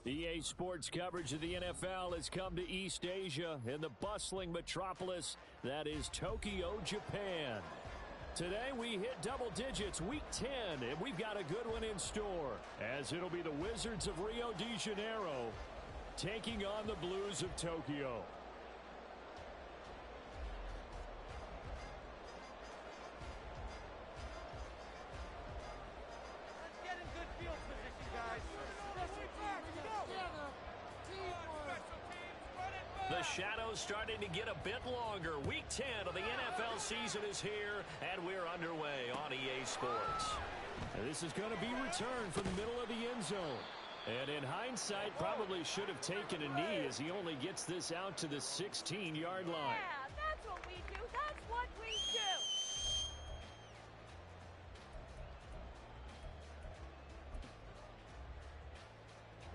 EA Sports coverage of the NFL has come to East Asia in the bustling metropolis that is Tokyo, Japan. Today we hit double digits, week 10, and we've got a good one in store, as it'll be the Wizards of Rio de Janeiro taking on the Blues of Tokyo. Let's get in good field position, guys. The shadow's starting to get a bit longer. Week 10 of the NFL season is here, and we're underway on EA Sports. And this is going to be returned from the middle of the end zone. And in hindsight, probably should have taken a knee as he only gets this out to the 16-yard line. Yeah, that's what we do. That's what we do.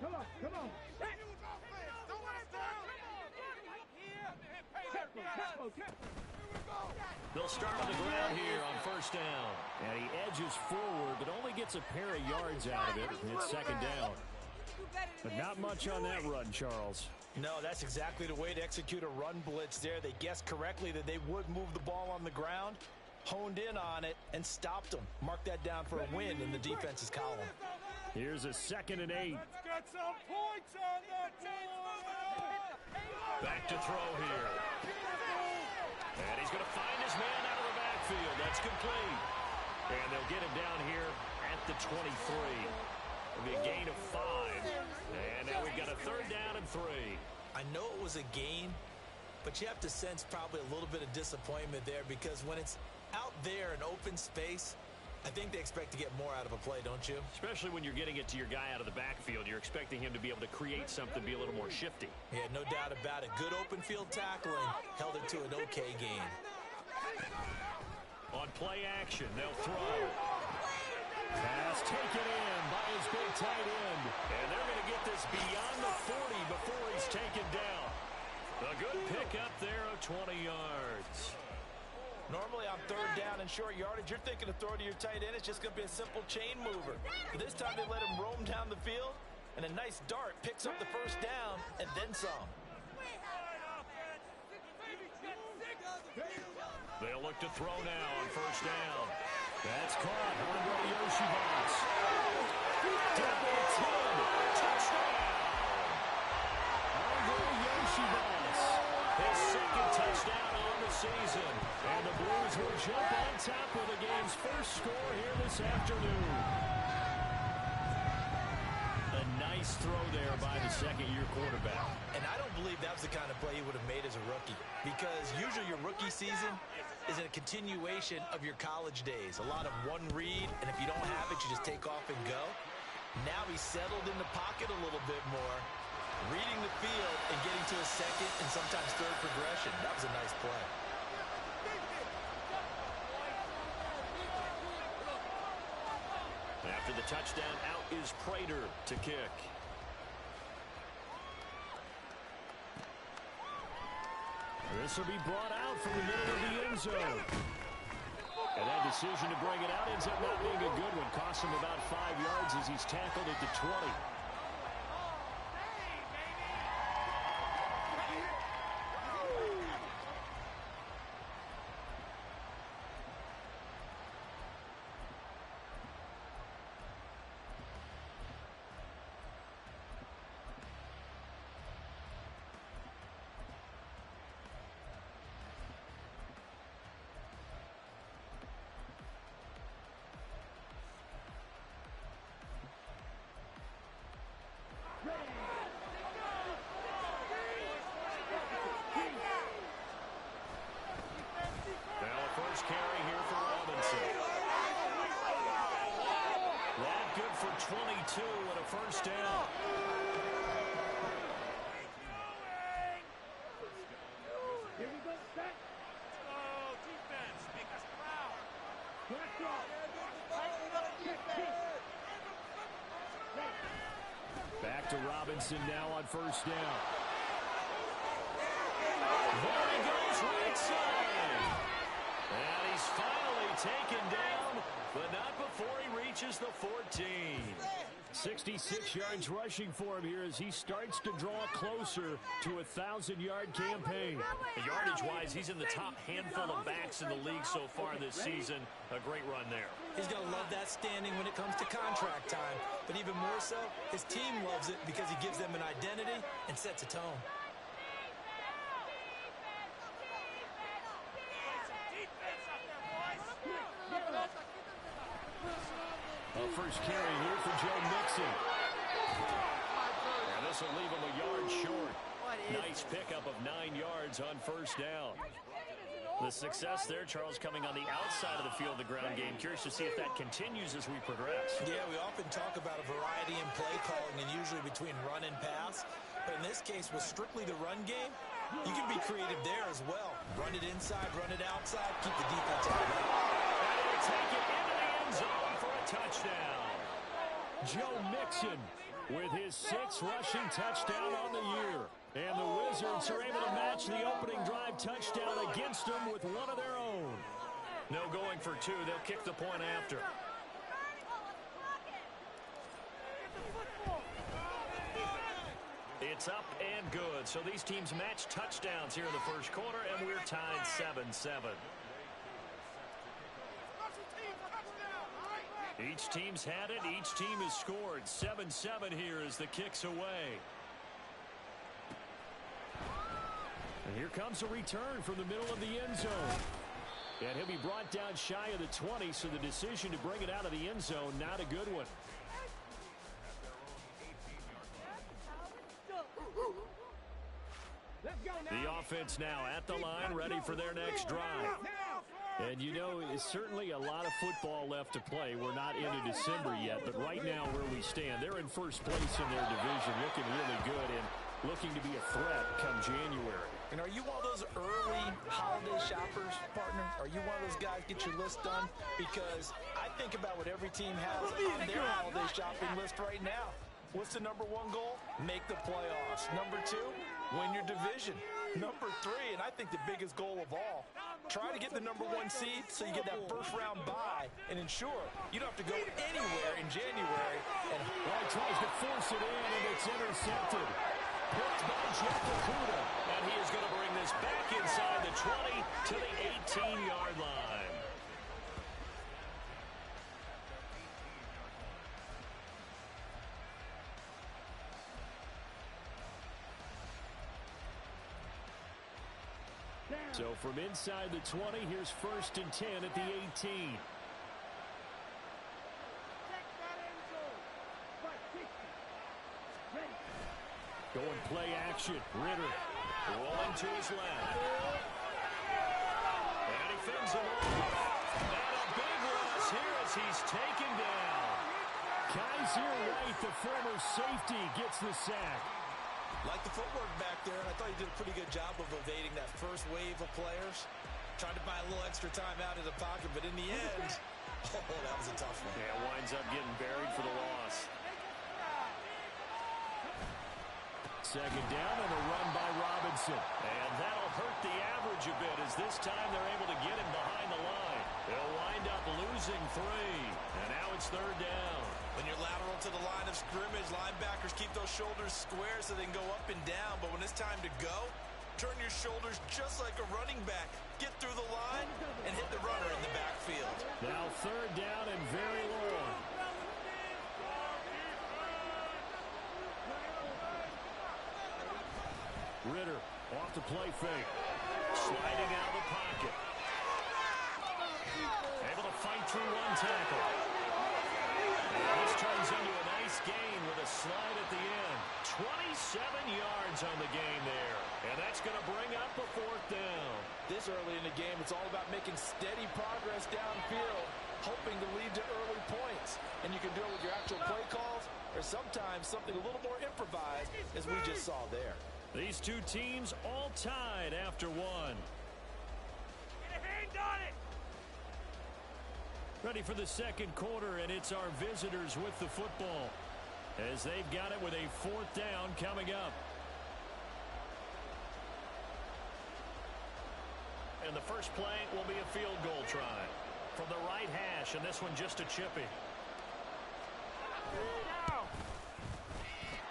Come on, come on. They'll start on the ground here on first down. And he edges forward, but only gets a pair of yards out of it. It's second down. But not much on that run, Charles. No, that's exactly the way to execute a run blitz there. They guessed correctly that they would move the ball on the ground, honed in on it, and stopped them. Mark that down for a win in the defense's column. Here's a 2nd and 8. Let's get some points on that board. Back to throw here. And he's going to find his man out of the backfield. That's complete. And they'll get him down here at the 23. It'll be a gain of 5. And now we've got a 3rd down and 3. I know it was a gain, but you have to sense probably a little bit of disappointment there, because when it's out there in open space, I think they expect to get more out of a play, don't you? Especially when you're getting it to your guy out of the backfield. You're expecting him to be able to create something, be a little more shifty. Yeah, no doubt about it. Good open field tackling held it to an okay gain. On play action, they'll throw. Pass taken in by his big tight end. And they're going to get this beyond the 40 before he's taken down. A good pickup there of 20 yards. Normally on 3rd down and short yardage, you're thinking of throw to your tight end. It's just going to be a simple chain mover. But this time they let him roam down the field, and a nice dart picks up the 1st down and then some. They'll look to throw now on 1st down. That's caught. Andre Yoshibas. Double 10. Touchdown. Andre Yoshibas. His 2nd touchdown on the season. And the Blues will jump on top with the game's first score here this afternoon. A nice throw there by the 2nd-year quarterback. And I don't believe that was the kind of play he would have made as a rookie, because usually your rookie season is a continuation of your college days. A lot of one read, and if you don't have it, you just take off and go. Now he's settled in the pocket a little bit more, reading the field and getting to a 2nd and sometimes 3rd progression. That was a nice play. After the touchdown, out is Prater to kick. This will be brought out from the middle of the end zone. And that decision to bring it out ends up not being a good one. Costs him about 5 yards as he's tackled at the 20. Now a first carry here for Robinson. That good for 22 and a 1st down. Here we go, set. Oh, defense, make us proud. Back to Robinson now on 1st down. There he goes right side. And he's finally taken down, but not before he reaches the 14. 66 yards rushing for him here as he starts to draw closer to a 1,000-yard campaign. Yardage-wise, he's in the top handful of backs in the league so far this season. A great run there. He's going to love that standing when it comes to contract time. But even more so, his team loves it because he gives them an identity and sets a tone. A first carry here for Joe Mixon. And this will leave him a yard short. Nice pickup of 9 yards on first down. The success there, Charles, coming on the outside of the field, the ground game. Curious to see if that continues as we progress. Yeah, we often talk about a variety in play calling and usually between run and pass. But in this case, with strictly the run game, you can be creative there as well. Run it inside, run it outside, keep the defense out of it. And they take it into the end zone for a touchdown. Joe Mixon with his 6th rushing touchdown on the year. And the Wizards are able to match the opening drive touchdown against them with one of their own. No going for 2. They'll kick the point after. It's up and good. So these teams match touchdowns here in the first quarter, and we're tied 7-7. Each team's had it. Each team has scored. 7-7 here as the kick's away. And here comes a return from the middle of the end zone. And he'll be brought down shy of the 20, so the decision to bring it out of the end zone, not a good one. The offense now at the line, ready for their next drive. And, you know, it's certainly a lot of football left to play. We're not into December yet, but right now where we stand, they're in first place in their division, looking really good and looking to be a threat come January. And are you one of those early holiday shoppers, partner? Are you one of those guys get your list done? Because I think about what every team has on their holiday shopping list right now. What's the number 1 goal? Make the playoffs. Number 2, win your division. Number 3, and I think the biggest goal of all, try to get the number 1 seed so you get that first-round bye and ensure you don't have to go anywhere in January. And he tries to force it in, and it's intercepted. Picked by Jeff Okuda. And he is going to bring this back inside the 20 to the 18-yard line. So from inside the 20, here's 1st and 10 at the 18. Going play action. Ritter rolling to his left. And he fends him off. And a big loss here as he's taken down. Kaiser White, the former safety, gets the sack. like the footwork back there, and I thought he did a pretty good job of evading that first wave of players. Tried to buy a little extra time out of the pocket, but in the end, oh, that was a tough one. Yeah, winds up getting buried for the loss. Second down and a run by Robinson. And that'll hurt the average a bit as this time they're able to get him behind the line. They'll wind up losing 3. And now it's third down. When you're lateral to the line of scrimmage, linebackers keep those shoulders square so they can go up and down. But when it's time to go, turn your shoulders just like a running back. Get through the line and hit the runner in the backfield. Now third down and very long. Ritter off the play fake. Sliding out of the pocket. Able to fight through one tackle. And this turns into a nice gain with a slide at the end. 27 yards on the game there. And that's going to bring up a 4th down. This early in the game, it's all about making steady progress downfield, hoping to lead to early points. And you can do it with your actual play calls or sometimes something a little more improvised, as we just saw there. These two teams all tied after 1. Get a hand on it. Ready for the second quarter, and it's our visitors with the football as they've got it with a 4th down coming up. And the first play will be a field goal try. from the right hash, and this one just a chippy.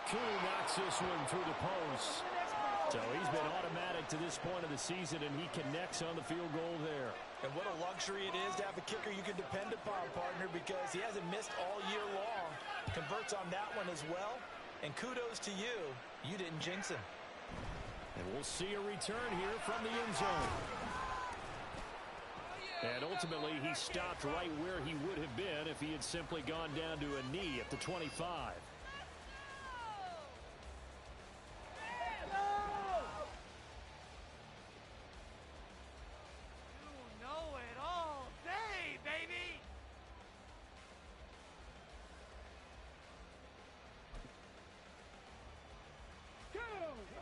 Koo knocks this one through the post. So he's been automatic to this point of the season, and he connects on the field goal there. And what a luxury it is to have a kicker you can depend upon, partner, because he hasn't missed all year long. Converts on that one as well. And kudos to you. You didn't jinx him. And we'll see a return here from the end zone. And ultimately, he stopped right where he would have been if he had simply gone down to a knee at the 25.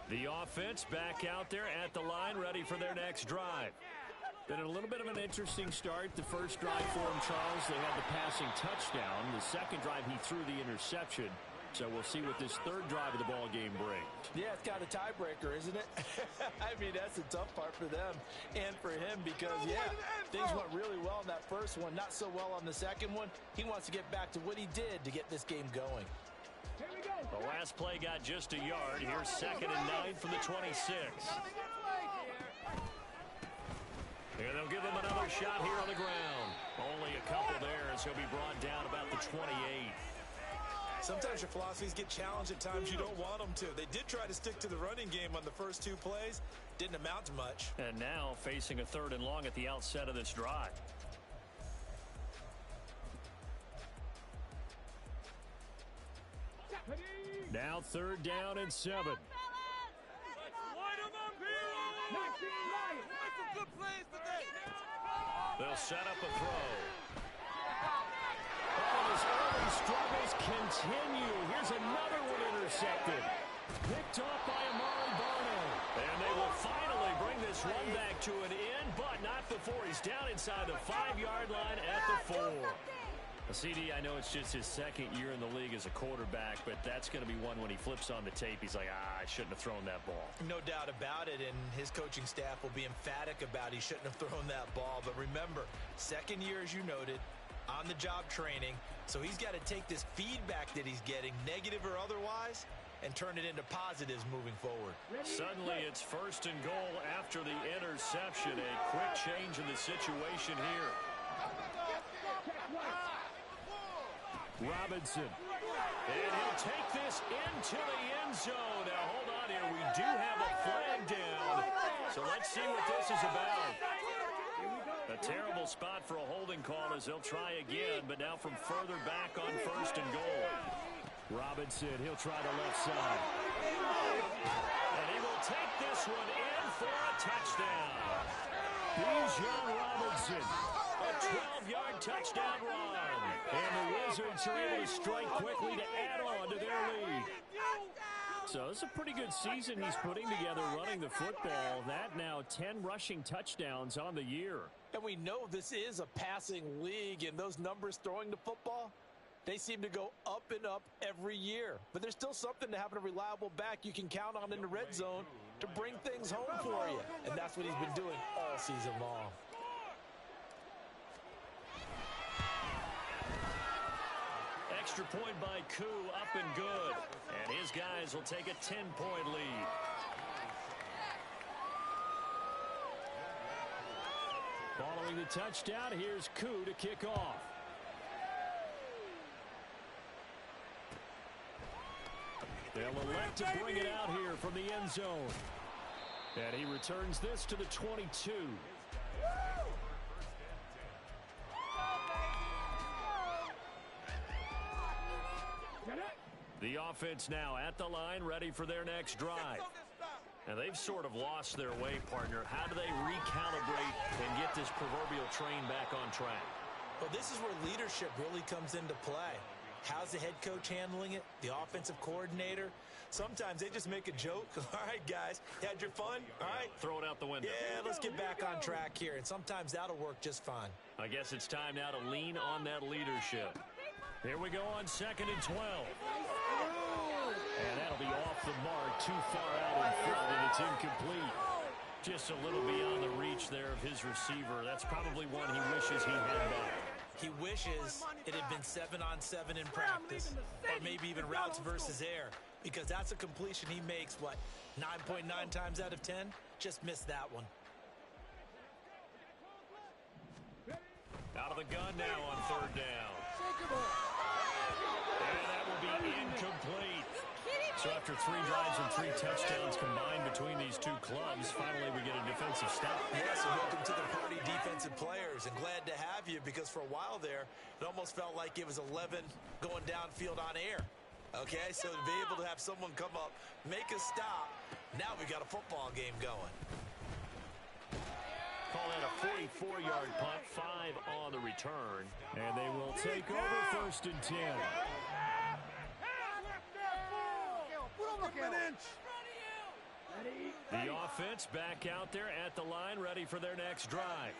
The offense back out there at the line, ready for their next drive. Been a little bit of an interesting start. The first drive for him, Charles, they had the passing touchdown. The second drive, he threw the interception. So we'll see what this third drive of the ball game brings. Yeah, it's kind of a tiebreaker, isn't it? I mean, that's the tough part for them and for him because, yeah, things went really well in that first one, not so well on the second one. He wants to get back to what he did to get this game going. The last play got just a yard. Here's 2nd and 9 from the 26. And they'll give him another shot here on the ground. Only a couple there as he'll be brought down about the 28. Sometimes your philosophies get challenged at times you don't want them to. They did try to stick to the running game on the first 2 plays. Didn't amount to much. And now facing a 3rd and long at the outset of this drive. Now 3rd down and 7. Light 'em up here! Some good plays today. They'll set up a throw. Oh, his early struggles continue. Here's another one intercepted. Picked off by Amari Barno. And they will finally bring this one back to an end, but not before he's down inside the 5-yard line at the 4. CD, I know it's just his 2nd year in the league as a quarterback, but that's going to be one when he flips on the tape. He's like, I shouldn't have thrown that ball. No doubt about it, and his coaching staff will be emphatic about he shouldn't have thrown that ball. But remember, 2nd year, as you noted, on-the-job training, so he's got to take this feedback that he's getting, negative or otherwise, and turn it into positives moving forward. Suddenly, it's 1st and goal after the interception. A quick change in the situation here. Robinson. And he'll take this into the end zone. Now, hold on here. We do have a flag down. So let's see what this is about. A terrible spot for a holding call as they'll try again, but now from further back on 1st and goal. Robinson, he'll try the left side. And he will take this one in for a touchdown. Bijan Robinson. A 12-yard touchdown run. And the Wizards are able to strike quickly to add on to their lead. So it's a pretty good season he's putting together running the football. That now 10 rushing touchdowns on the year. And we know this is a passing league, and those numbers throwing the football, they seem to go up and up every year. But there's still something to having a reliable back you can count on in the red zone to bring things home for you. And that's what he's been doing all season long. Extra point by Koo, up and good. And his guys will take a 10-point lead. Following the touchdown, here's Koo to kick off. They'll elect to bring it out here from the end zone. And he returns this to the 22. The offense now at the line, ready for their next drive. And they've sort of lost their way, partner. How do they recalibrate and get this proverbial train back on track? Well, this is where leadership really comes into play. How's the head coach handling it? The offensive coordinator? Sometimes they just make a joke. All right, guys, you had your fun? All right. Throw it out the window. Yeah, let's get back on track here. And sometimes that'll work just fine. I guess it's time now to lean on that leadership. Here we go on 2nd and 12. And that'll be off the mark, too far out in front, and it's incomplete. Just a little beyond the reach there of his receiver. That's probably one he wishes he had back. He wishes it had been 7-on-7 in practice, or maybe even routes versus air, because that's a completion he makes, what, 9.9 times out of 10? Just missed that one. Out of the gun now on third down. And that will be incomplete. So after 3 drives and 3 touchdowns combined between these two clubs, finally we get a defensive stop. Yes, and welcome to the party, defensive players. And glad to have you, because for a while there, it almost felt like it was 11 going downfield on air. Okay, so to be able to have someone come up, make a stop, now we got a football game going. Call that a 44-yard punt, 5 on the return. And they will take over 1st and 10. The offense back out there at the line, ready for their next drive.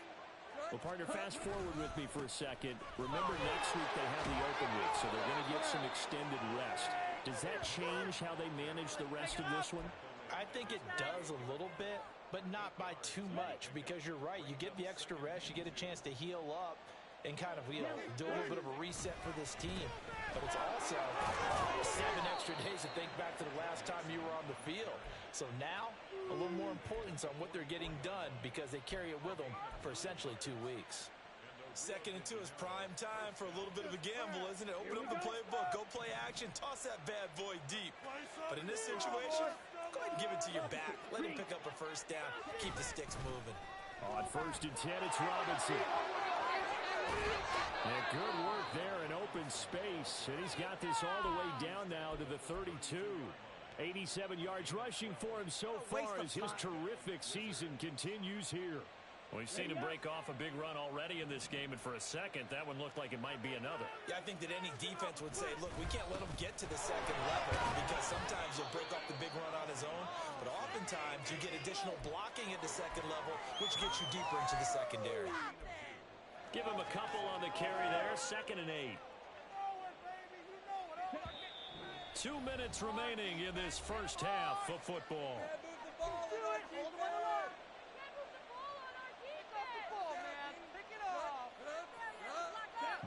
Well, partner, fast forward with me for a second. Remember, next week they have the open week, so they're going to get some extended rest. Does that change how they manage the rest of this one? I think it does a little bit, but not by too much, because you're right. You get the extra rest, you get a chance to heal up and kind of, do a little bit of a reset for this team. But it's also 7 extra days to think back to the last time you were on the field. So now, a little more importance on what they're getting done, because they carry it with them for essentially 2 weeks. 2nd and 2 is prime time for a little bit of a gamble, isn't it? Open up the playbook, go play action, toss that bad boy deep. But in this situation, go ahead and give it to your back. Let him pick up a 1st down. Keep the sticks moving. On 1st and 10, it's Robinson. And good work there in open space. And he's got this all the way down now to the 32. 87 yards rushing for him so far as his terrific season continues here. We've seen him break off a big run already in this game, and for a second, that one looked like it might be another. Yeah, I think that any defense would say, look, we can't let him get to the 2nd level, because sometimes he'll break off the big run on his own, but oftentimes you get additional blocking at the 2nd level, which gets you deeper into the secondary. Give him a couple on the carry there, 2nd and 8. 2 minutes remaining in this first half of football.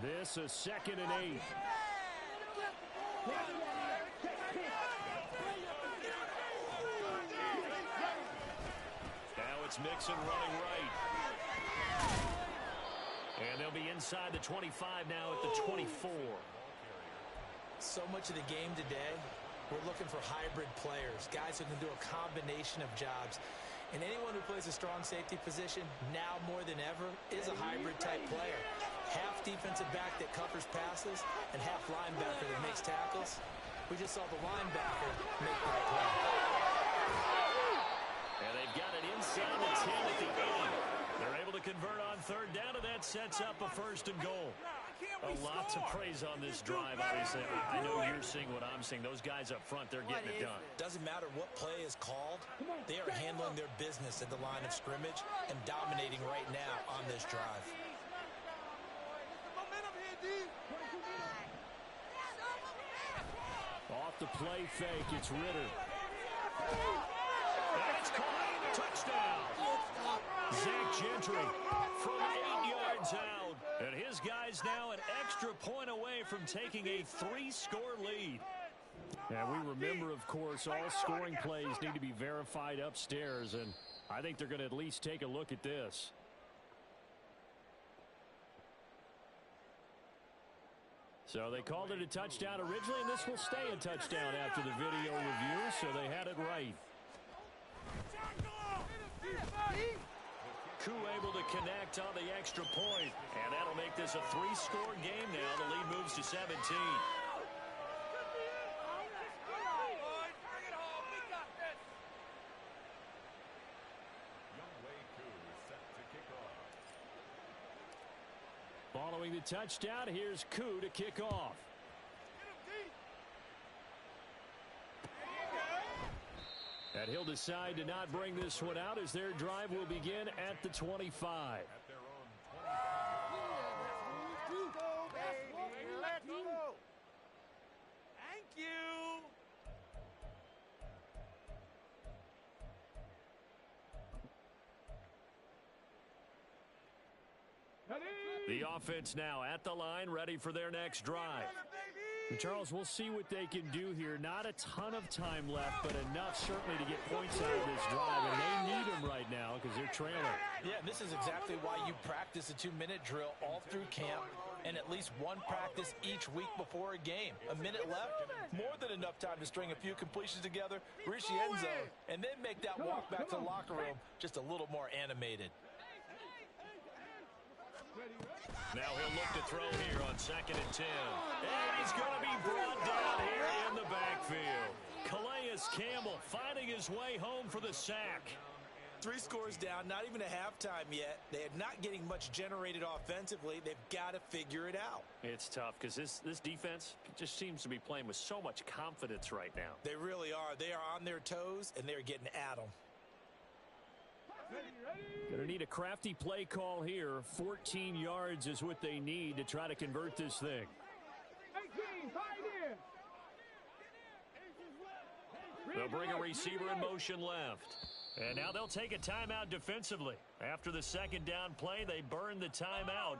This is 2nd and 8. Now it's Mixon running right. And they'll be inside the 25 now at the 24. So much of the game today, we're looking for hybrid players, guys who can do a combination of jobs. And anyone who plays a strong safety position, now more than ever, is a hybrid-type player. Half defensive back that covers passes and half linebacker that makes tackles. We just saw the linebacker make that play. And they've got it inside the 10 at the 8. They're able to convert on 3rd down, and that sets up a 1st and goal. A lot to praise on this drive, obviously. I know you're seeing what I'm seeing. Those guys up front, they're getting it done. Doesn't matter what play is called. They are handling their business at the line of scrimmage and dominating right now on this drive. Off the play fake, it's Ritter. That's caught. Touchdown. Zach Gentry from 8 yards out. And his guys now an extra point away from taking a 3-score lead. And we remember, of course, all scoring plays need to be verified upstairs. And I think they're going to at least take a look at this. So they called it a touchdown originally, and this will stay a touchdown after the video review, so they had it right. Koo able to connect on the extra point, and that'll make this a 3-score game now. The lead moves to 17. Following the touchdown, here's Koo to kick off. And he'll decide to not bring this one out as their drive will begin at the 25. Thank you. The offense now at the line, ready for their next drive. And Charles, we'll see what they can do here. Not a ton of time left, but enough certainly to get points out of this drive. And they need them right now because they're trailing. Yeah, and this is exactly why you practice a 2-minute drill all through camp and at least one practice each week before a game. A minute left, more than enough time to string a few completions together, reach the end zone, and then make that walk back to the locker room just a little more animated. Now he'll look to throw here on 2nd and 10. And he's going to be brought down here in the backfield. Calais Campbell finding his way home for the sack. 3 scores down, not even a halftime yet. They are not getting much generated offensively. They've got to figure it out. It's tough because this defense just seems to be playing with so much confidence right now. They really are. They are on their toes, and they're getting at them. Going to need a crafty play call here. 14 yards is what they need to try to convert this thing. 18, right here. They'll bring a receiver in motion left. And now they'll take a timeout defensively. After the 2nd down play, they burn the timeout,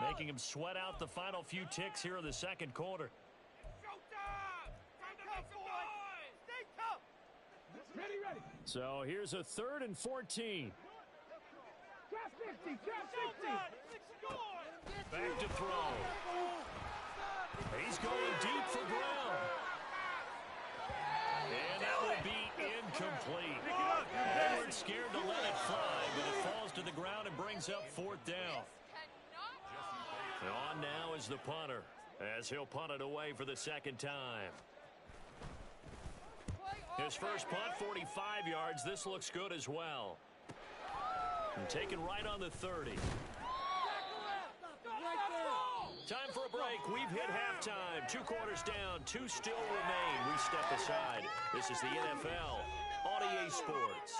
making them sweat out the final few ticks here in the 2nd quarter. Ready. So here's a 3rd and 14. Trap 50, trap 50. Back to throw. He's going deep for Brown. And that will be incomplete. They weren't scared to let it fly, but it falls to the ground and brings up 4th down. And on now is the punter, as he'll punt it away for the 2nd time. His first punt, 45 yards. This looks good as well. And taken right on the 30. Time for a break. We've hit halftime. 2 quarters down. 2 still remain. We step aside. This is the NFL on EA Sports.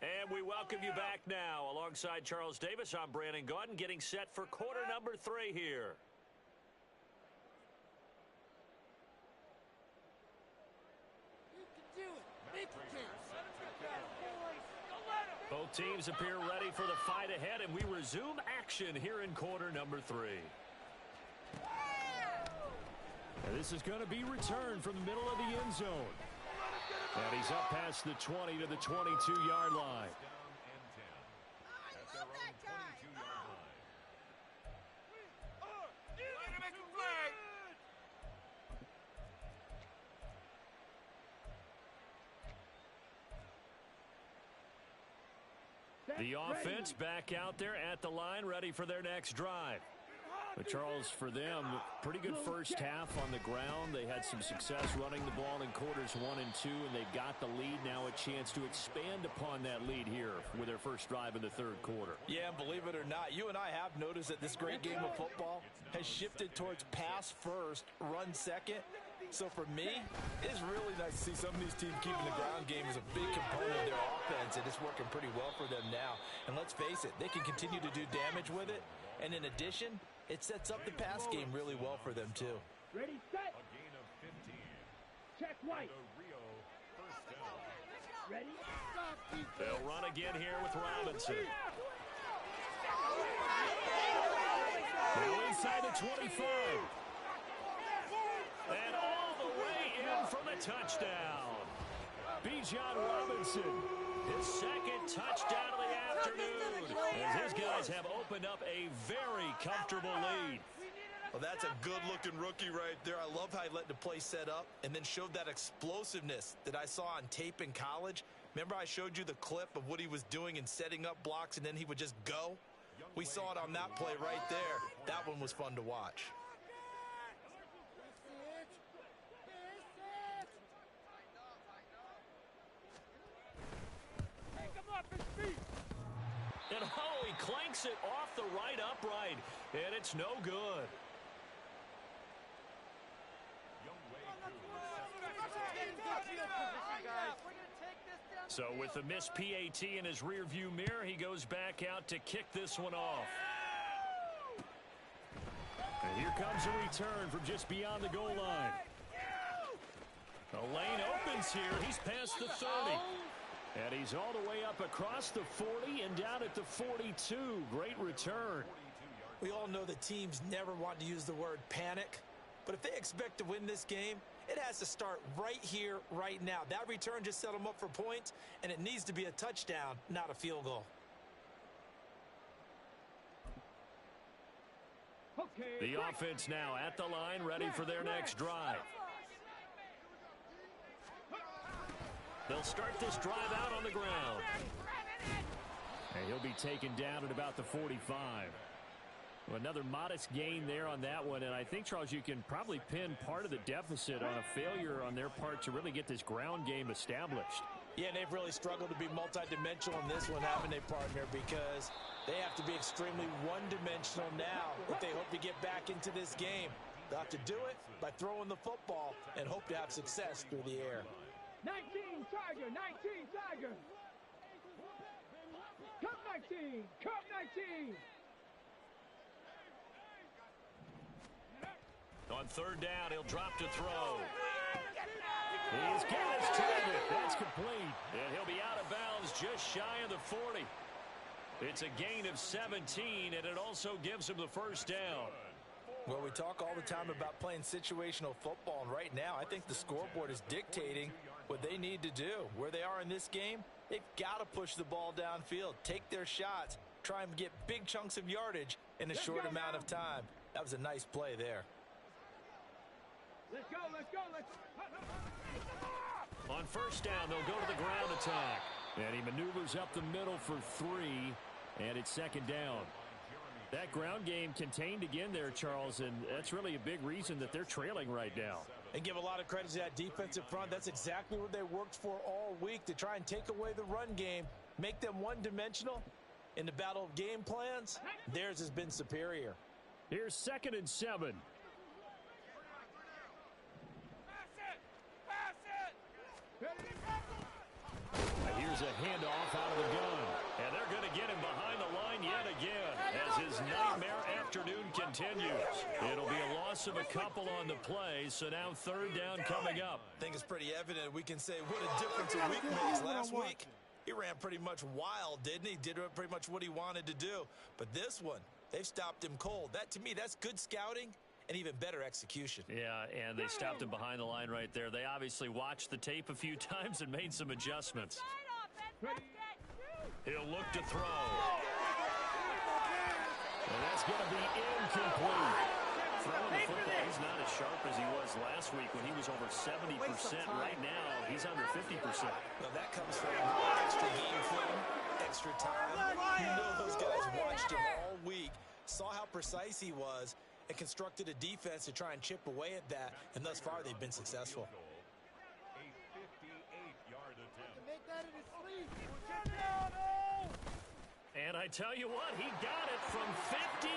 And we welcome you back now. Alongside Charles Davis, I'm Brandon Gaudin, getting set for quarter number 3 here. Both teams appear ready for the fight ahead, and we resume action here in quarter number 3. And this is going to be returned from the middle of the end zone. And he's up past the 20 to the 22-yard line. The offense back out there at the line, ready for their next drive. But Charles, for them, pretty good first half on the ground. They had some success running the ball in quarters 1 and 2, and they've got the lead now, a chance to expand upon that lead here with their first drive in the 3rd quarter. Yeah, and believe it or not, you and I have noticed that this great game of football has shifted towards pass first, run second. So for me, it's really nice to see some of these teams keeping the ground game as a big component of their offense, and it's working pretty well for them now. And let's face it, they can continue to do damage with it. And in addition, it sets up the pass game really well for them, too. Ready, set. Check right. Ready, they'll run again here with Robinson. Now inside the 25. And all the way in for the touchdown. Bijan Robinson, his 2nd touchdown of the afternoon, as his guys have opened up a very comfortable lead. Well, that's a good-looking rookie right there. I love how he let the play set up and then showed that explosiveness that I saw on tape in college. Remember I showed you the clip of what he was doing and setting up blocks, and then he would just go? We saw it on that play right there. That one was fun to watch. And oh, he clanks it off the right upright, and it's no good. So with the missed PAT in his rearview mirror, he goes back out to kick this one off. And here comes a return from just beyond the goal line. The lane opens here. He's past the 30. And he's all the way up across the 40 and down at the 42. Great return. We all know the teams never want to use the word panic. But if they expect to win this game, it has to start right here, right now. That return just set them up for points, and it needs to be a touchdown, not a field goal. Okay, The offense now at the line, ready for their next drive. They'll start this drive out on the ground. And he'll be taken down at about the 45. Well, another modest gain there on that one, and I think, Charles, you can probably pin part of the deficit on a failure on their part to really get this ground game established. Yeah, and they've really struggled to be multidimensional in this one, haven't they, partner? Because they have to be extremely one-dimensional now if they hope to get back into this game. They'll have to do it by throwing the football and hope to have success through the air. 19 Tiger, 19 Tiger. Come 19, come 19. On third down, he'll drop to throw. He's got his target. That's complete. And he'll be out of bounds just shy of the 40. It's a gain of 17, and it also gives him the first down. Well, we talk all the time about playing situational football, and right now I think the scoreboard is dictating what they need to do. Where they are in this game, they've got to push the ball downfield, take their shots, try and get big chunks of yardage in a short amount of time. That was a nice play there. Let's go, let's go, let's go. On first down, they'll go to the ground attack. And he maneuvers up the middle for 3, and it's second down. That ground game contained again there, Charles, and that's really a big reason that they're trailing right now. And give a lot of credit to that defensive front. That's exactly what they worked for all week, to try and take away the run game, make them one-dimensional. In the battle of game plans, theirs has been superior. Here's 2nd and 7. Here's a handoff out of the gun. And they're going to get him behind the line yet again as his nightmare afternoon continues. It'll be a loss of a couple on the play, so now third down coming up. I think it's pretty evident. We can say what a difference a week makes. Last week, he ran pretty much wild, didn't he? Did pretty much what he wanted to do. But this one, they've stopped him cold. That, to me, that's good scouting and even better execution. Yeah, and they stopped him behind the line right there. They obviously watched the tape a few times and made some adjustments. He'll look to throw. And that's going to be incomplete. Throwing the football, he's not as sharp as he was last week when he was over 70%. Right now, he's under 50%. Well, that comes from extra game film, extra time. You know those guys watched him all week, saw how precise he was, and constructed a defense to try and chip away at that, and thus far they've been successful. And I tell you what, he got it from 58.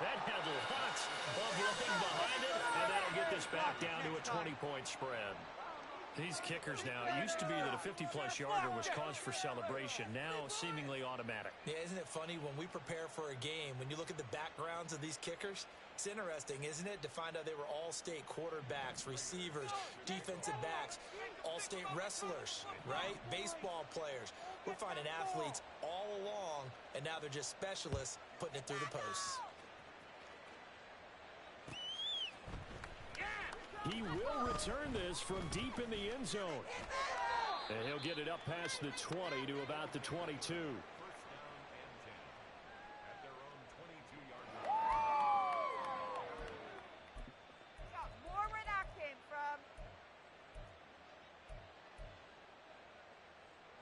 That had lots of running behind it, and that'll get this back down to a 20-point spread. These kickers now, it used to be that a 50-plus yarder was cause for celebration. Now, seemingly automatic. Yeah, isn't it funny when we prepare for a game, when you look at the backgrounds of these kickers, it's interesting, isn't it, to find out they were all-state quarterbacks, receivers, defensive backs, all-state wrestlers, right? Baseball players. We're finding athletes all along, and now they're just specialists putting it through the posts. He will return this from deep in the end zone. And he'll get it up past the 20 to about the 22. More where that came from.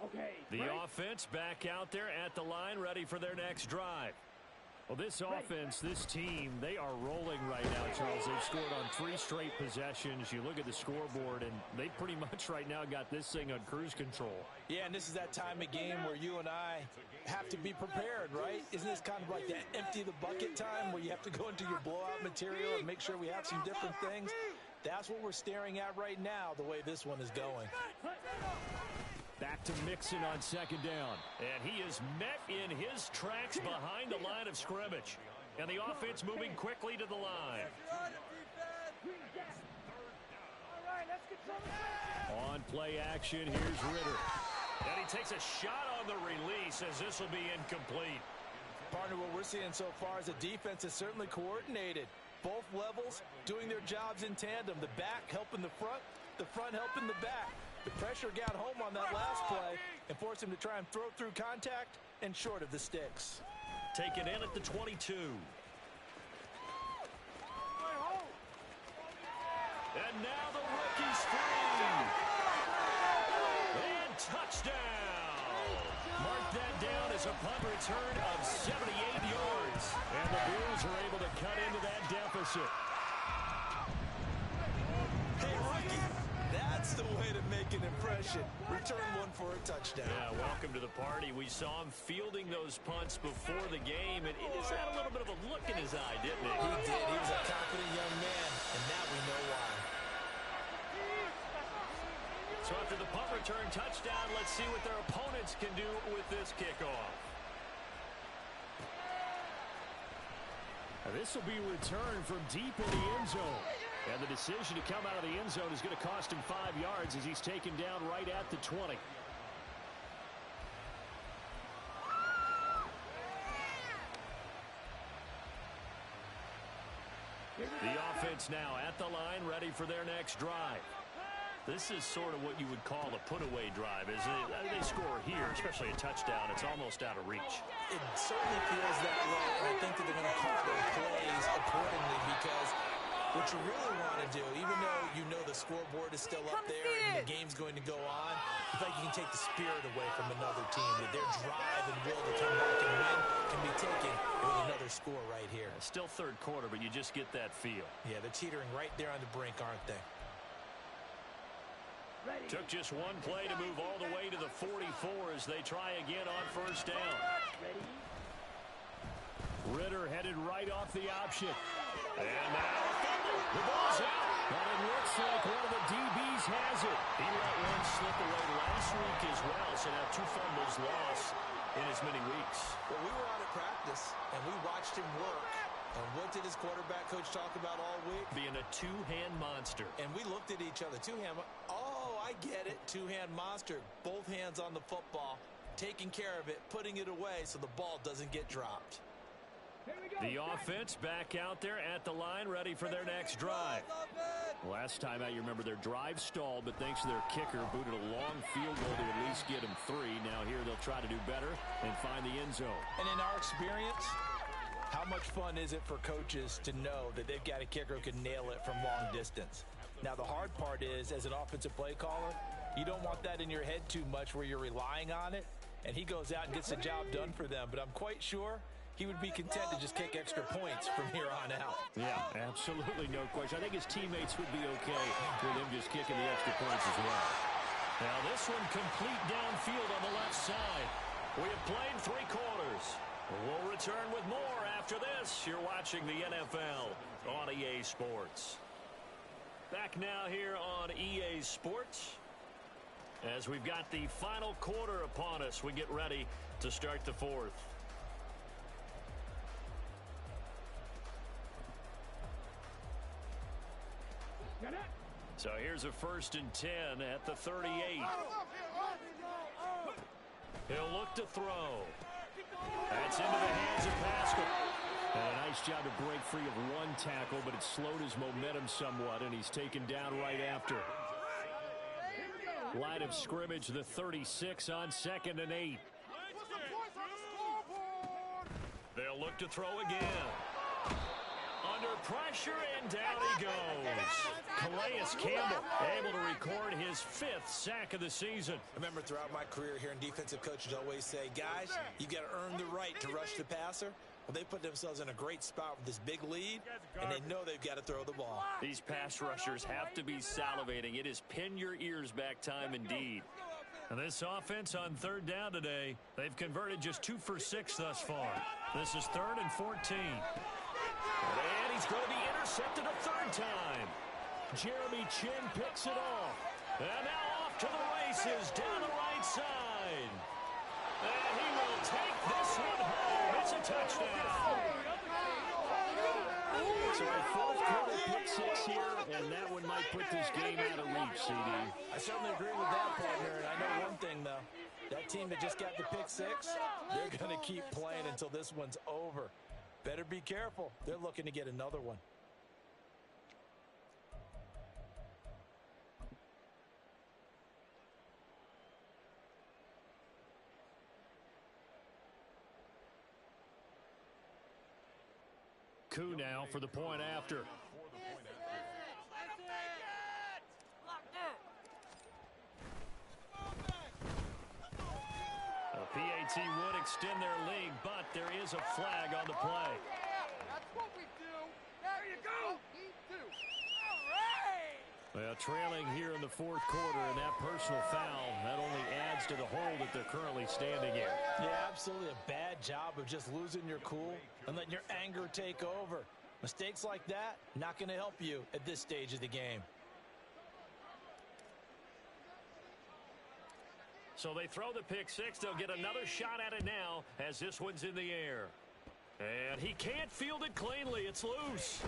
Okay. The offense back out there at the line, ready for their next drive. Well, this offense, this team, they are rolling right now, Charles. They've scored on 3 straight possessions. You look at the scoreboard, and they pretty much right now got this thing on cruise control. Yeah, and this is that time of game where you and I have to be prepared, right? Isn't this kind of like that empty the bucket time where you have to go into your blowout material and make sure we have some different things? That's what we're staring at right now, the way this one is going. Back to Mixon on second down. And he is met in his tracks behind the line of scrimmage. And the offense moving quickly to the line. On play action, here's Ritter. And he takes a shot on the release as this will be incomplete. Partner, what we're seeing so far is the defense is certainly coordinated. Both levels doing their jobs in tandem. The back helping the front helping the back. The pressure got home on that last play and forced him to try and throw through contact and short of the sticks. Taken in at the 22. And now the rookie's free. And touchdown. Mark that down as a punt return of 78 yards. And the Blues are able to cut into that deficit. Hey, rookie, that's the way to make an impression. Return one for a touchdown. Yeah, welcome to the party. We saw him fielding those punts before the game, and it just had a little bit of a look in his eye, didn't it? He did. He was a confident young man, and now we know why. So after the punt return touchdown, let's see what their opponents can do with this kickoff. Now this will be returned from deep in the end zone. And the decision to come out of the end zone is going to cost him 5 yards as he's taken down right at the 20. The offense now at the line, ready for their next drive. This is sort of what you would call a put-away drive, isn't it? They score here, especially a touchdown. It's almost out of reach. It certainly feels that way, and I think that they're going to call their plays accordingly because what you really want to do, even though you know the scoreboard is still up there and the game's going to go on, you think you can take the spirit away from another team. That their drive and will to come back and win can be taken with another score right here. Still third quarter, but you just get that feel. Yeah, they're teetering right there on the brink, aren't they? Took just one play to move all the way to the 44 as they try again on first down. Ritter headed right off the option. And now the ball's out. But it looks like one of the DBs has it. He let one slip away last week as well, so now 2 fumbles lost in as many weeks. Well, we were out at practice, and we watched him work. And what did his quarterback coach talk about all week? Being a two-hand monster. And we looked at each other. Two-hand. Oh, I get it. Two-hand monster. Both hands on the football, taking care of it, putting it away so the ball doesn't get dropped. The offense back out there at the line, ready for their next drive. Last time out, you remember their drive stalled, but thanks to their kicker, booted a long field goal to at least get them 3. Now here they'll try to do better and find the end zone. And in our experience, how much fun is it for coaches to know that they've got a kicker who can nail it from long distance? Now, the hard part is, as an offensive play caller, you don't want that in your head too much where you're relying on it, and he goes out and gets the job done for them. But I'm quite sure he would be content to just kick extra points from here on out. Yeah, absolutely no question. I think his teammates would be okay with him just kicking the extra points as well. Now this one complete downfield on the left side. We have played 3 quarters. We'll return with more after this. You're watching the NFL on EA Sports. Back now here on EA Sports. As we've got the final quarter upon us, we get ready to start the 4th. So here's a 1st and 10 at the 38. He'll look to throw. That's into the hands of Pascal. And a nice job to break free of one tackle, but it slowed his momentum somewhat, and he's taken down right after. Line of scrimmage, the 36 on 2nd and 8. They'll look to throw again. Under pressure, and down he goes. Calais Campbell able to record his 5th sack of the season. Remember, throughout my career here in defensive coaches always say, guys, you got to earn the right to rush the passer. Well, they put themselves in a great spot with this big lead, and they know they've got to throw the ball. These pass rushers have to be salivating. It is pin your ears back time indeed. And this offense on 3rd down today, they've converted just 2 for 6 thus far. This is 3rd and 14. And he's going to be intercepted a 3rd time. Jeremy Chin picks it off. And now off to the races down the right side. And he will take this one home. It's a touchdown. might put this game out of reach, CD. I certainly agree with that, partner. And I know one thing, though. That team that just got the pick six, they're going to keep playing until this one's over. Better be careful. They're looking to get another one. Koo now for the point after. PAT would extend their lead, but there is a flag on the play. That's what we do. There you go. Well, trailing here in the fourth quarter, and that personal foul, that only adds to the hole that they're currently standing in. Yeah, absolutely a bad job of just losing your cool and letting your anger take over. Mistakes like that, not going to help you at this stage of the game. So they throw the pick six. They'll get another shot at it now as this one's in the air. And he can't field it cleanly. It's loose.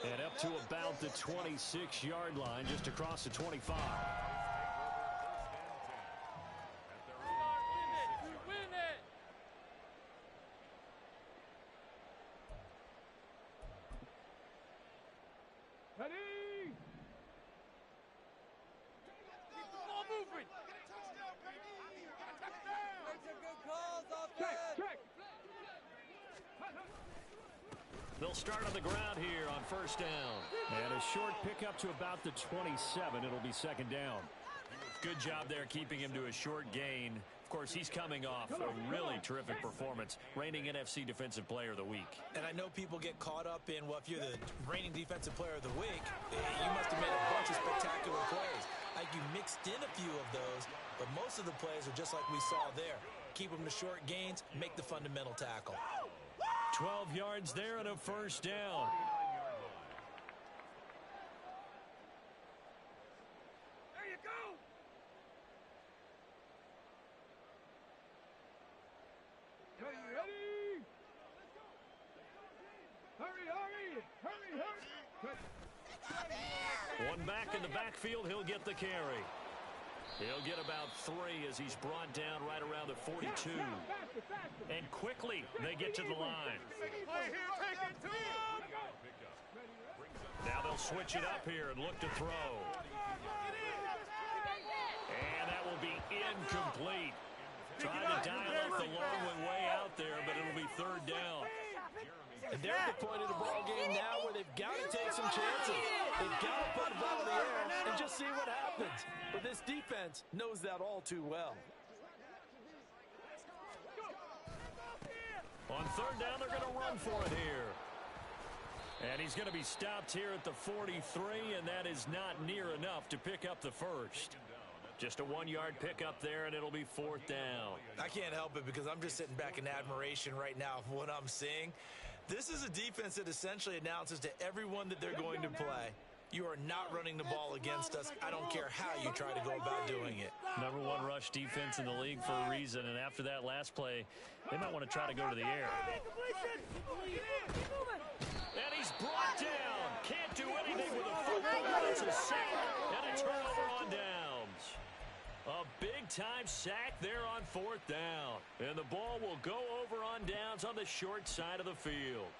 And up to about the 26-yard line, just across the 25. Ready? Check. They'll start on the ground here on first down. And a short pickup to about the 27. It'll be second down. Good job there keeping him to a short gain. Of course, he's coming off a really terrific performance, reigning NFC Defensive Player of the Week. And I know people get caught up in, well, if you're the reigning Defensive Player of the Week, you must have made a bunch of spectacular plays. Like you mixed in a few of those, but most of the plays are just like we saw there. Keep them to short gains, make the fundamental tackle. 12 yards there and a first down. There you go. Hurry. One back in the backfield, he'll get the carry. He'll get about 3 as he's brought down right around the 42. And quickly, they get to the line. Now they'll switch it up here and look to throw. And that will be incomplete. Trying to dial up the long one way out there, but it'll be third down. And they're at the point of the ball game now where they've got to take some chances. They've got to put the ball in the air and just see what happens. But this defense knows that all too well. On third down, they're going to run for it here. And he's going to be stopped here at the 43, and that is not near enough to pick up the first. Just a 1-yard pickup there, and it'll be fourth down. I can't help it because I'm just sitting back in admiration right now of what I'm seeing. This is a defense that essentially announces to everyone that they're going to play, you are not running the ball against us. I don't care how you try to go about doing it. Number 1 rush defense in the league for a reason, and after that last play, they might want to try to go to the air. And he's brought down. Can't do anything with a football. It's a sack and a turnover on downs. A big-time sack there on fourth down. And the ball will go over on downs on the short side of the field.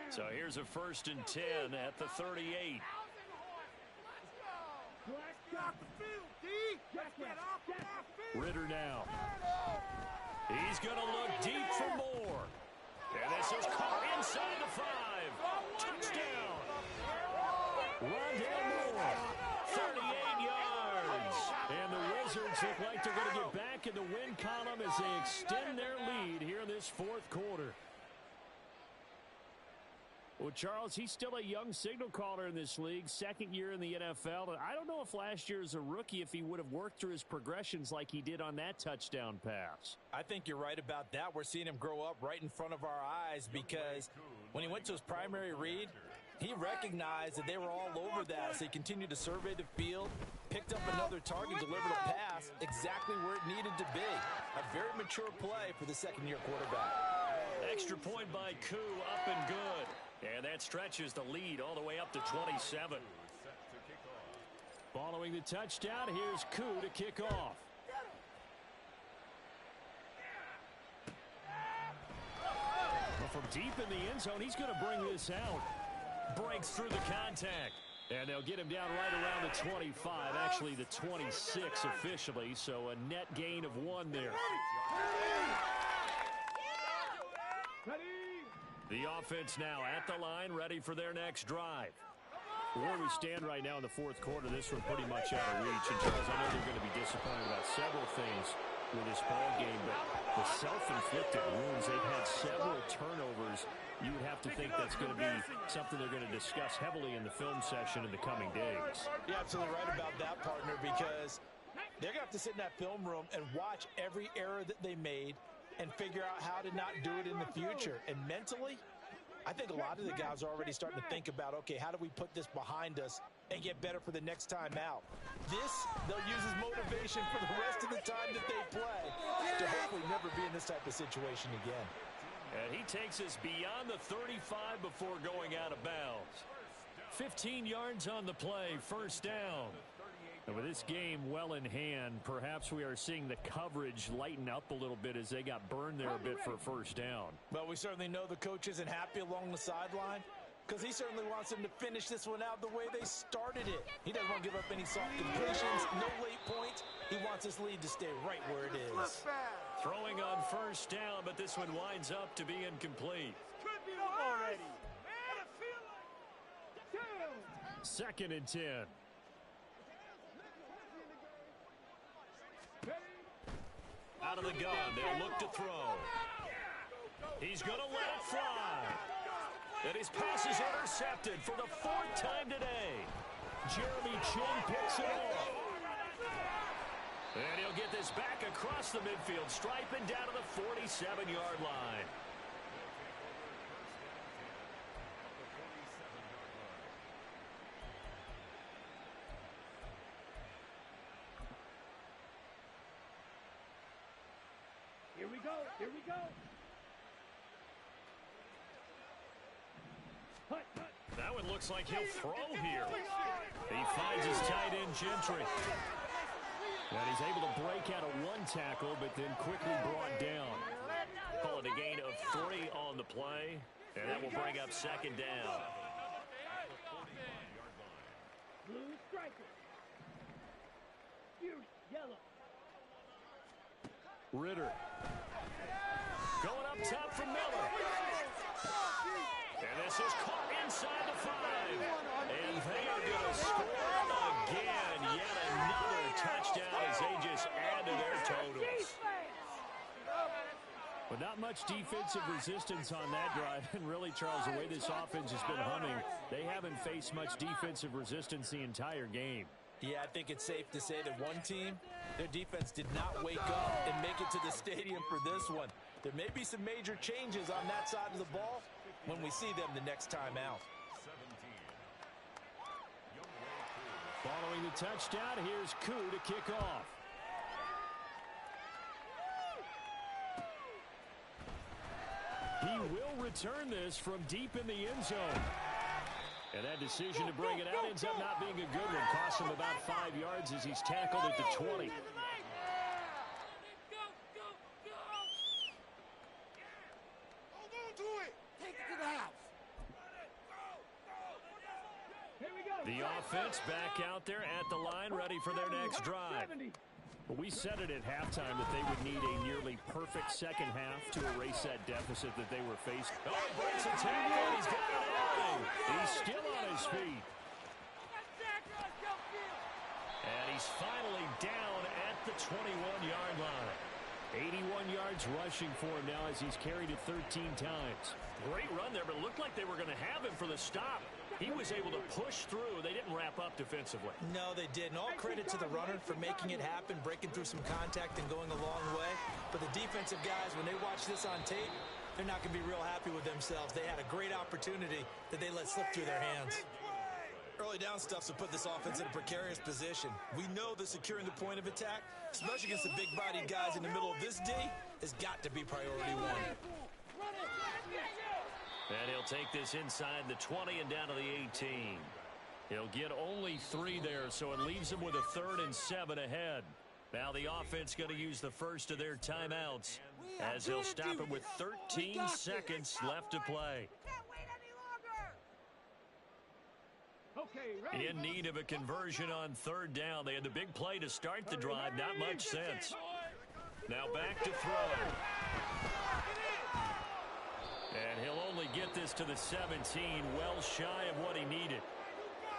So here's a 1st and 10 at the 38. Ritter now. He's going to look deep for more. And this is caught inside the 5. Touchdown. Rondale Moore. 38 yards. And the Wizards look like they're going to get back in the win column as they extend their lead here in this fourth quarter. Well, Charles, he's still a young signal caller in this league, 2nd year in the NFL. And I don't know if last year as a rookie, if he would have worked through his progressions like he did on that touchdown pass. I think you're right about that. We're seeing him grow up right in front of our eyes because when he went to his primary read, He recognized that they were all over that, so he continued to survey the field, picked up another target, delivered a pass exactly where it needed to be. A very mature play for the second-year quarterback. Extra point by Koo, up and good. And that stretches the lead all the way up to 27. Following the touchdown, here's Koo to kick off. Well, from deep in the end zone, he's going to bring this out. Breaks through the contact. And they'll get him down right around the 25, actually the 26 officially, so a net gain of 1 there. The offense now at the line, ready for their next drive. Where we stand right now in the fourth quarter, this one pretty much out of reach. And Charles, I know they're going to be disappointed about several things with this ball game, but the self-inflicted wounds, they've had several turnovers. You would have to think that's going to be something they're going to discuss heavily in the film session in the coming days. You're absolutely right about that, partner, because they're going to have to sit in that film room and watch every error that they made and figure out how to not do it in the future. And mentally, I think a lot of the guys are already starting to think about, okay, how do we put this behind us and get better for the next time out? This, they'll use as motivation for the rest of the time that they play to hopefully never be in this type of situation again. And he takes us beyond the 35 before going out of bounds. 15 yards on the play, first down. And with this game well in hand, perhaps we are seeing the coverage lighten up a little bit as they got burned there a bit for first down. Well, we certainly know the coach isn't happy along the sideline because he certainly wants them to finish this one out the way they started it. He doesn't want to give up any soft completions, no late points. He wants this lead to stay right where it is. Throwing on first down, but this one winds up to be incomplete. Could be already. Second and 10. Out of the gun, they'll look to throw. He's going to let it fly. And his pass is intercepted for the 4th time today. Jeremy Chin picks it off. And he'll get this back across the midfield stripe and down to the 47-yard line. Here we go. Here we go. Hut, hut. That one looks like he'll throw here. He finds his tight end, Gentry. And he's able to break out of 1 tackle, but then quickly brought down. Call it a gain of 3 on the play, and that will bring up second down. Blue striker. Fury, yellow. Ritter. Going up top for Miller. And this is caught inside the 5. And they are going to score again. Yet another touchdown as they just add to their totals. But not much defensive resistance on that drive. And really, Charles, the way this offense has been humming, they haven't faced much defensive resistance the entire game. Yeah, I think it's safe to say that one team, their defense did not wake up and make it to the stadium for this one. There may be some major changes on that side of the ball when we see them the next time out. Following the touchdown, here's Koo to kick off. He will return this from deep in the end zone. And that decision to bring it out ends up not being a good one. Costs him about 5 yards as he's tackled at the 20. Hold on to it. Take it to the house. Here we go. The offense back out there at the line, ready for their next drive. We said it at halftime that they would need a nearly perfect second half to erase that deficit that they were facing. Oh, he breaks a tackle, and he's got it out. He's still on his feet. And he's finally down at the 21-yard line. 81 yards rushing for him now as he's carried it 13 times. Great run there, but it looked like they were going to have him for the stop. He was able to push through. They didn't wrap up defensively. No, they didn't. All credit to the runner for making it happen, breaking through some contact and going a long way. But the defensive guys, when they watch this on tape, they're not going to be real happy with themselves. They had a great opportunity that they let slip through their hands. Early down stuffs will put this offense in a precarious position. We know that securing the point of attack, especially against the big-bodied guys in the middle of this D, has got to be priority one. And he'll take this inside the 20 and down to the 18. He'll get only 3 there, so it leaves him with a 3rd and 7 ahead. Now the offense going to use the first of their timeouts as he'll stop it with 13 seconds left to play. In need of a conversion on 3rd down. They had the big play to start the drive. Not much sense. Now back to throw. And he'll only get this to the 17, well shy of what he needed.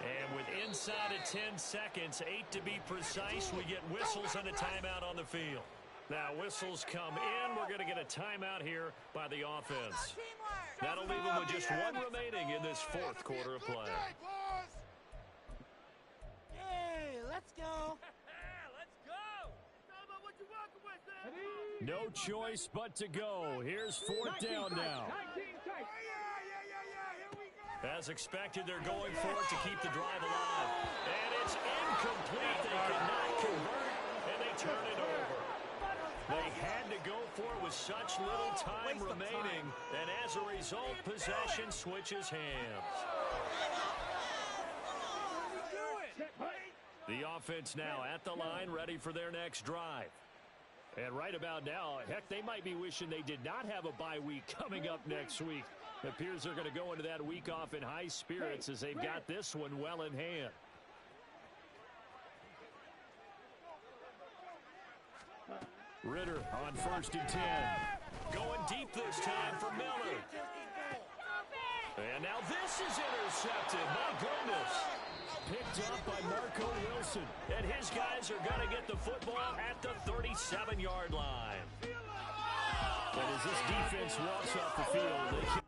And with inside of 10 seconds, 8 to be precise, we get whistles and a timeout on the field. Now whistles come in. We're going to get a timeout here by the offense. That'll leave them with just 1 remaining in this 4th quarter of play. Hey, let's go. Let's go. What you working with, No choice but to go. Here's 4th down now. As expected, they're going for it to keep the drive alive. And it's incomplete. They cannot convert, and they turn it over. They had to go for it with such little time remaining, and as a result, possession switches hands. The offense now at the line, ready for their next drive. And right about now, heck, they might be wishing they did not have a bye week coming up next week. It appears they're going to go into that week off in high spirits as they've got this one well in hand. Ritter on 1st and 10. Going deep this time for Miller. And now this is intercepted. My goodness. Picked up by Marco Wilson. And his guys are going to get the football at the 37-yard line. And as this defense walks off the field, they